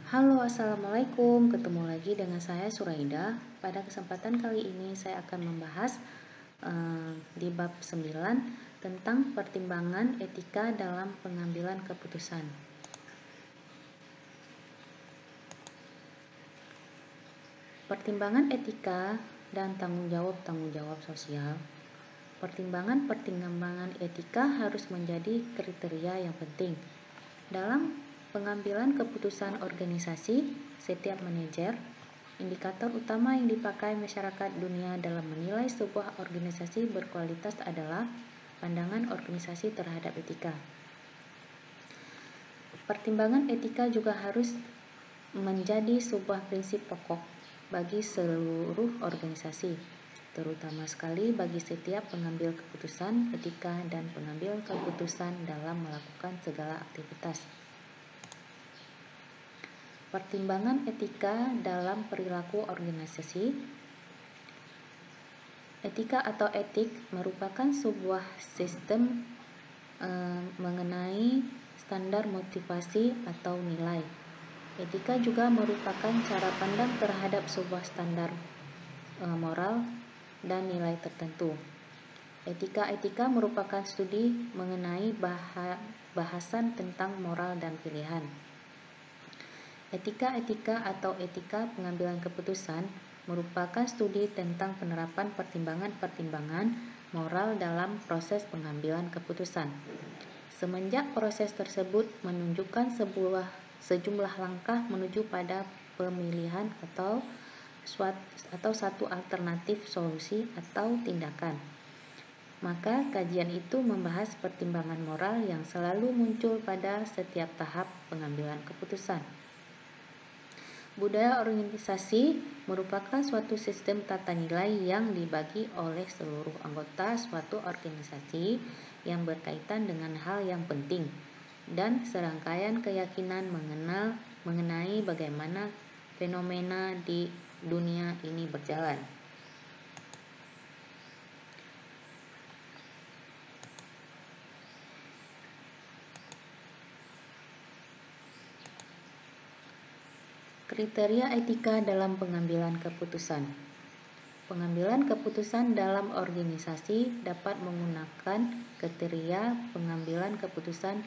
Halo, Assalamualaikum. Ketemu lagi dengan saya Suraida. Pada kesempatan kali ini saya akan membahas di bab 9 tentang pertimbangan etika dalam pengambilan keputusan. Pertimbangan etika dan tanggung jawab sosial. Pertimbangan etika harus menjadi kriteria yang penting dalam pengambilan keputusan organisasi. Setiap manajer, indikator utama yang dipakai masyarakat dunia dalam menilai sebuah organisasi berkualitas adalah pandangan organisasi terhadap etika. Pertimbangan etika juga harus menjadi sebuah prinsip pokok bagi seluruh organisasi, terutama sekali bagi setiap pengambil keputusan etika dan pengambil keputusan dalam melakukan segala aktivitas. Pertimbangan etika dalam perilaku organisasi. Etika atau etik merupakan sebuah sistem mengenai standar motivasi atau nilai. Etika juga merupakan cara pandang terhadap sebuah standar moral dan nilai tertentu. Etika merupakan studi mengenai bahasan tentang moral dan pilihan. Etika atau etika pengambilan keputusan merupakan studi tentang penerapan pertimbangan-pertimbangan moral dalam proses pengambilan keputusan. Semenjak proses tersebut menunjukkan sejumlah langkah menuju pada pemilihan atau satu alternatif solusi atau tindakan, maka kajian itu membahas pertimbangan moral yang selalu muncul pada setiap tahap pengambilan keputusan. Budaya organisasi merupakan suatu sistem tata nilai yang dibagi oleh seluruh anggota suatu organisasi yang berkaitan dengan hal yang penting dan serangkaian keyakinan mengenai bagaimana fenomena di dunia ini berjalan. Kriteria etika dalam pengambilan keputusan. Pengambilan keputusan dalam organisasi dapat menggunakan kriteria pengambilan keputusan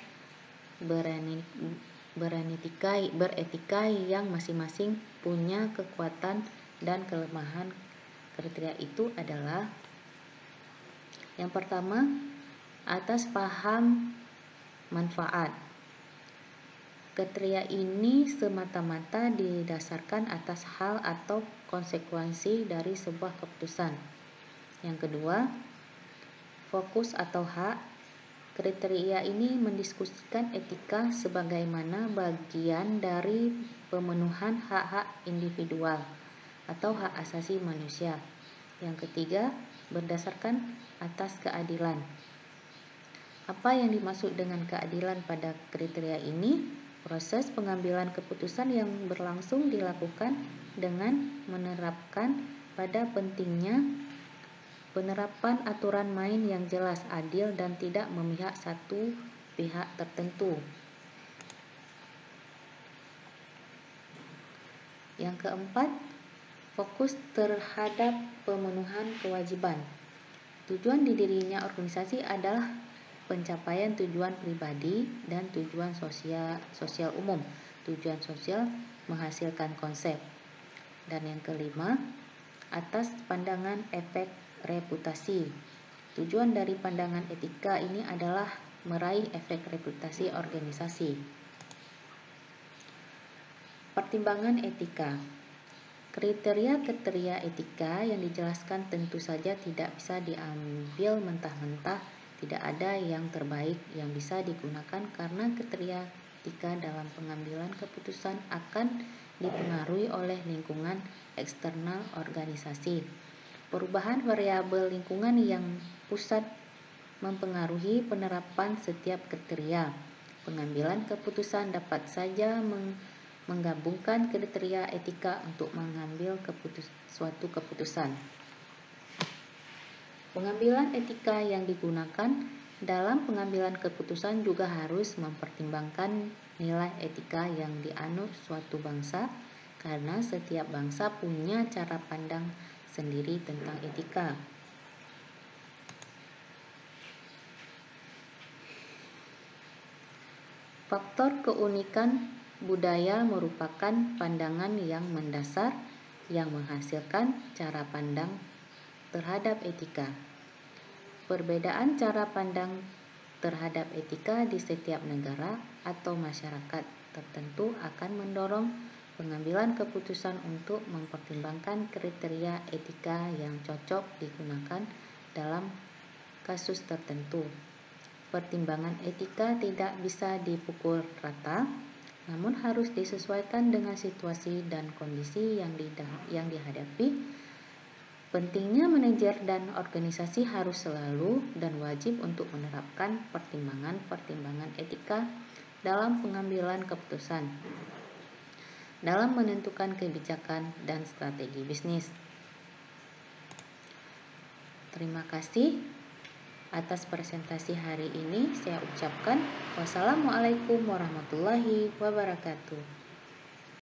beretika yang masing-masing punya kekuatan dan kelemahan. Kriteria itu adalah: yang pertama, atas paham manfaat. Kriteria ini semata-mata didasarkan atas hal atau konsekuensi dari sebuah keputusan. Yang kedua, fokus atau hak. Kriteria ini mendiskusikan etika sebagaimana bagian dari pemenuhan hak-hak individual atau hak asasi manusia. Yang ketiga, berdasarkan atas keadilan. Apa yang dimaksud dengan keadilan pada kriteria ini? Proses pengambilan keputusan yang berlangsung dilakukan dengan menerapkan pada pentingnya penerapan aturan main yang jelas, adil, dan tidak memihak satu pihak tertentu. Yang keempat, fokus terhadap pemenuhan kewajiban. Tujuan didirinya organisasi adalah pencapaian tujuan pribadi dan tujuan sosial umum. Tujuan sosial menghasilkan konsep. Dan yang kelima, atas pandangan efek reputasi. Tujuan dari pandangan etika ini adalah meraih efek reputasi organisasi. Pertimbangan etika. Kriteria etika yang dijelaskan tentu saja tidak bisa diambil mentah-mentah. Tidak ada yang terbaik yang bisa digunakan karena kriteria etika dalam pengambilan keputusan akan dipengaruhi oleh lingkungan eksternal organisasi. Perubahan variabel lingkungan yang pusat mempengaruhi penerapan setiap kriteria. Pengambilan keputusan dapat saja menggabungkan kriteria etika untuk mengambil suatu keputusan. Pengambilan etika yang digunakan Dalam pengambilan keputusan juga harus mempertimbangkan nilai etika yang dianut suatu bangsa, karena setiap bangsa punya cara pandang sendiri tentang etika. Faktor keunikan budaya merupakan pandangan yang mendasar yang menghasilkan cara pandang terhadap etika. Perbedaan cara pandang terhadap etika di setiap negara atau masyarakat tertentu akan mendorong pengambilan keputusan untuk mempertimbangkan kriteria etika yang cocok digunakan dalam kasus tertentu. Pertimbangan etika tidak bisa dipukul rata, namun harus disesuaikan dengan situasi dan kondisi yang dihadapi. Pentingnya manajer dan organisasi harus selalu dan wajib untuk menerapkan pertimbangan-pertimbangan etika dalam pengambilan keputusan, dalam menentukan kebijakan dan strategi bisnis. Terima kasih atas presentasi hari ini. Saya ucapkan wassalamualaikum warahmatullahi wabarakatuh.